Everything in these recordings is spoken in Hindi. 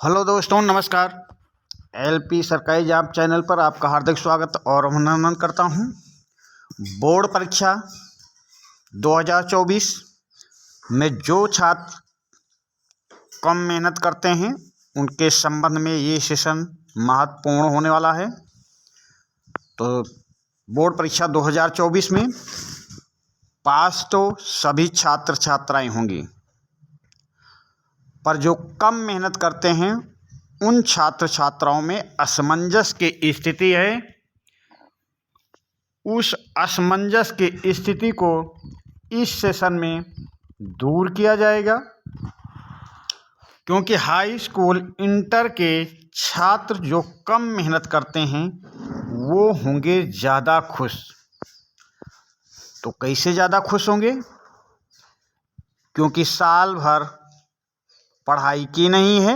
हेलो दोस्तों, नमस्कार। एलपी सरकारी जॉब चैनल पर आपका हार्दिक स्वागत और अभिनंदन करता हूं। बोर्ड परीक्षा 2024 में जो छात्र कम मेहनत करते हैं उनके संबंध में ये सेशन महत्वपूर्ण होने वाला है। तो बोर्ड परीक्षा 2024 में पास तो सभी छात्र छात्राएं होंगी, पर जो कम मेहनत करते हैं उन छात्र छात्राओं में असमंजस की स्थिति है। उस असमंजस की स्थिति को इस सेशन में दूर किया जाएगा, क्योंकि हाई स्कूल इंटर के छात्र जो कम मेहनत करते हैं वो होंगे ज़्यादा खुश। तो कैसे ज़्यादा खुश होंगे? क्योंकि साल भर पढ़ाई की नहीं है,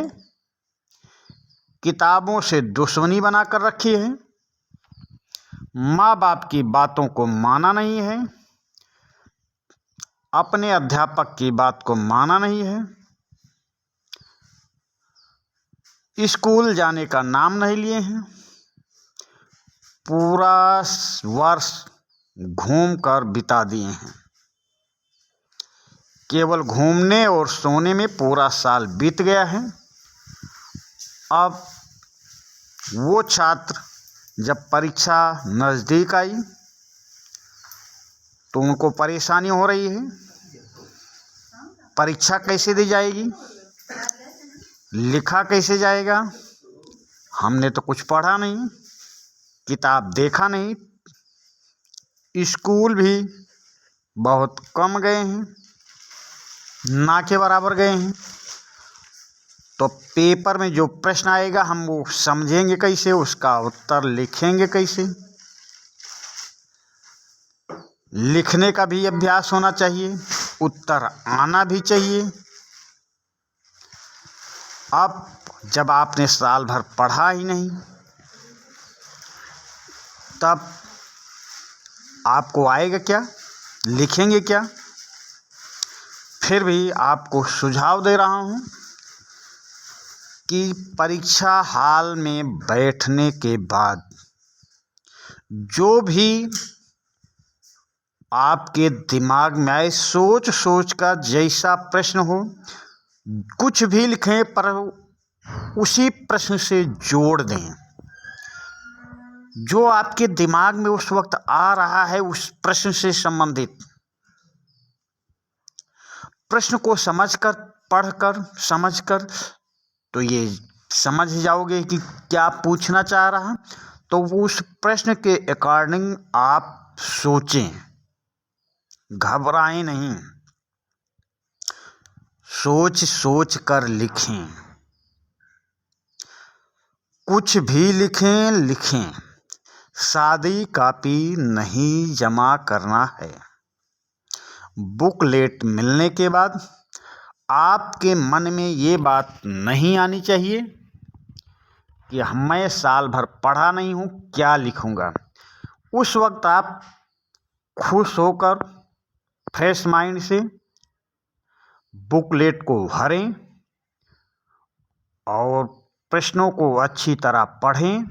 किताबों से दुश्मनी बना कर रखी है, माँ बाप की बातों को माना नहीं है, अपने अध्यापक की बात को माना नहीं है, स्कूल जाने का नाम नहीं लिए हैं, पूरा वर्ष घूम कर बिता दिए हैं। केवल घूमने और सोने में पूरा साल बीत गया है। अब वो छात्र जब परीक्षा नज़दीक आई तो उनको परेशानी हो रही है। परीक्षा कैसे दी जाएगी, लिखा कैसे जाएगा? हमने तो कुछ पढ़ा नहीं, किताब देखा नहीं, स्कूल भी बहुत कम गए हैं, ना के बराबर गए हैं। तो पेपर में जो प्रश्न आएगा हम वो समझेंगे कैसे, उसका उत्तर लिखेंगे कैसे? लिखने का भी अभ्यास होना चाहिए, उत्तर आना भी चाहिए। अब जब आपने साल भर पढ़ा ही नहीं, तब आपको आएगा क्या, लिखेंगे क्या? फिर भी आपको सुझाव दे रहा हूँ कि परीक्षा हॉल में बैठने के बाद जो भी आपके दिमाग में आए, सोच सोच कर जैसा प्रश्न हो कुछ भी लिखें, पर उसी प्रश्न से जोड़ दें। जो आपके दिमाग में उस वक्त आ रहा है उस प्रश्न से संबंधित प्रश्न को समझकर, पढ़कर, समझकर तो ये समझ जाओगे कि क्या पूछना चाह रहा। तो उस प्रश्न के अकॉर्डिंग आप सोचें, घबराएं नहीं, सोच सोच कर लिखें। कुछ भी लिखें, सादी कॉपी नहीं जमा करना है। बुकलेट मिलने के बाद आपके मन में ये बात नहीं आनी चाहिए कि मैं साल भर पढ़ा नहीं हूँ, क्या लिखूँगा। उस वक्त आप खुश होकर फ्रेश माइंड से बुकलेट को भरें और प्रश्नों को अच्छी तरह पढ़ें।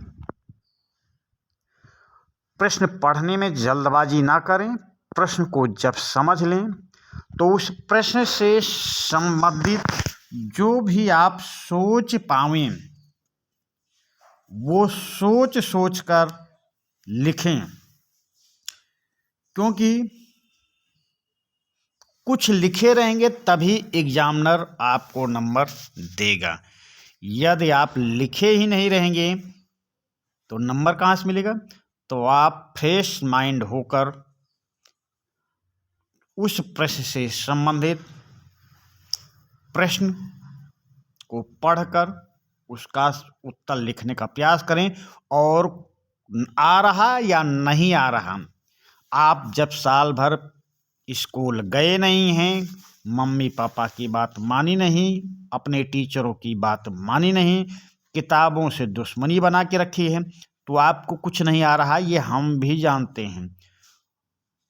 प्रश्न पढ़ने में जल्दबाजी ना करें। प्रश्न को जब समझ लें तो उस प्रश्न से संबंधित जो भी आप सोच पाएं वो सोच सोच कर लिखें, क्योंकि कुछ लिखे रहेंगे तभी एग्जामिनर आपको नंबर देगा। यदि आप लिखे ही नहीं रहेंगे तो नंबर कहाँ से मिलेगा? तो आप फ्रेश माइंड होकर उस प्रश्न से संबंधित प्रश्न को पढ़कर उसका उत्तर लिखने का प्रयास करें। और आ रहा या नहीं आ रहा, आप जब साल भर स्कूल गए नहीं हैं, मम्मी पापा की बात मानी नहीं, अपने टीचरों की बात मानी नहीं, किताबों से दुश्मनी बना के रखी है, तो आपको कुछ नहीं आ रहा, ये हम भी जानते हैं।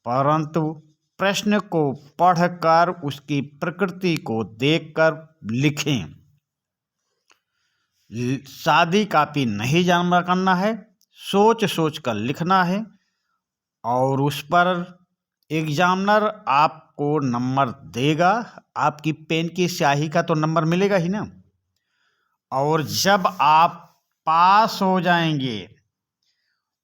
परंतु प्रश्न को पढ़कर उसकी प्रकृति को देखकर लिखें। सादी कापी नहीं जमा करना है, सोच सोच कर लिखना है और उस पर एग्जामिनर आपको नंबर देगा। आपकी पेन की स्याही का तो नंबर मिलेगा ही ना। और जब आप पास हो जाएंगे,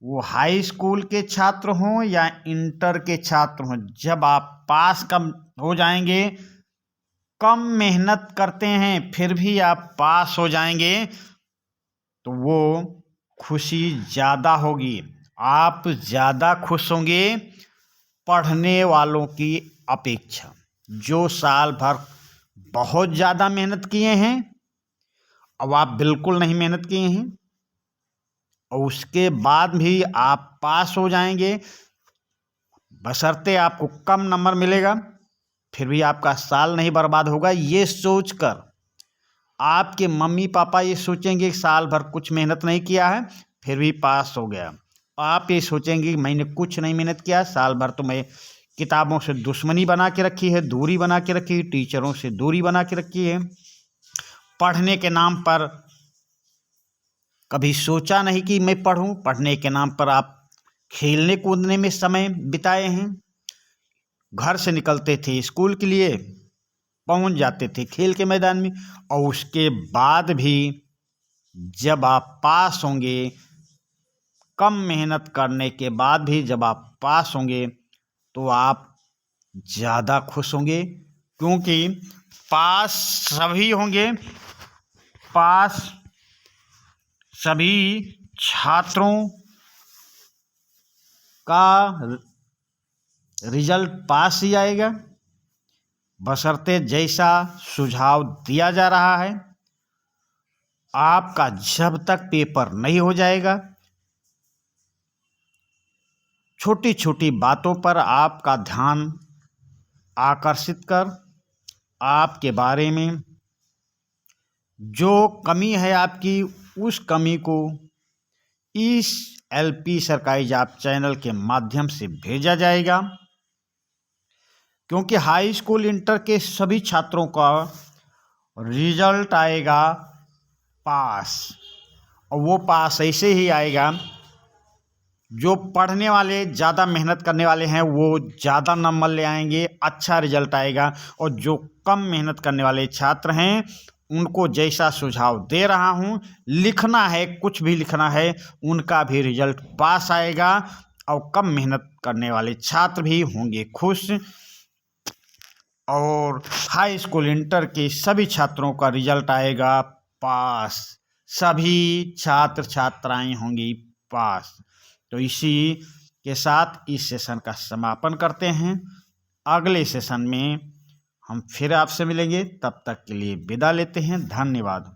वो हाई स्कूल के छात्र हों या इंटर के छात्र हों, जब आप पास कम हो जाएंगे, कम मेहनत करते हैं फिर भी आप पास हो जाएंगे, तो वो खुशी ज़्यादा होगी। आप ज़्यादा खुश होंगे पढ़ने वालों की अपेक्षा, जो साल भर बहुत ज़्यादा मेहनत किए हैं। अब आप बिल्कुल नहीं मेहनत किए हैं और उसके बाद भी आप पास हो जाएंगे, बशर्ते आपको कम नंबर मिलेगा, फिर भी आपका साल नहीं बर्बाद होगा। ये सोचकर आपके मम्मी पापा ये सोचेंगे साल भर कुछ मेहनत नहीं किया है फिर भी पास हो गया। आप ये सोचेंगे मैंने कुछ नहीं मेहनत किया, साल भर तो मैं किताबों से दुश्मनी बना के रखी है, दूरी बना के रखी है, टीचरों से दूरी बना के रखी है, पढ़ने के नाम पर कभी सोचा नहीं कि मैं पढ़ूं। पढ़ने के नाम पर आप खेलने कूदने में समय बिताए हैं। घर से निकलते थे स्कूल के लिए, पहुंच जाते थे खेल के मैदान में, और उसके बाद भी जब आप पास होंगे, कम मेहनत करने के बाद भी जब आप पास होंगे, तो आप ज़्यादा खुश होंगे, क्योंकि पास सभी होंगे। पास सभी छात्रों का रिजल्ट पास ही आएगा, बशर्ते जैसा सुझाव दिया जा रहा है। आपका जब तक पेपर नहीं हो जाएगा, छोटी छोटी बातों पर आपका ध्यान आकर्षित कर आपके बारे में जो कमी है आपकी, उस कमी को इस LP सरकारी जॉब चैनल के माध्यम से भेजा जाएगा। क्योंकि हाई स्कूल इंटर के सभी छात्रों का रिजल्ट आएगा पास, और वो पास ऐसे ही आएगा, जो पढ़ने वाले ज़्यादा मेहनत करने वाले हैं वो ज़्यादा नंबर ले आएंगे, अच्छा रिजल्ट आएगा, और जो कम मेहनत करने वाले छात्र हैं उनको जैसा सुझाव दे रहा हूँ, लिखना है कुछ भी लिखना है, उनका भी रिजल्ट पास आएगा, और कम मेहनत करने वाले छात्र भी होंगे खुश, और हाई स्कूल इंटर के सभी छात्रों का रिजल्ट आएगा पास, सभी छात्र छात्राएं होंगी पास। तो इसी के साथ इस सेशन का समापन करते हैं। अगले सेशन में हम फिर आपसे मिलेंगे, तब तक के लिए विदा लेते हैं। धन्यवाद।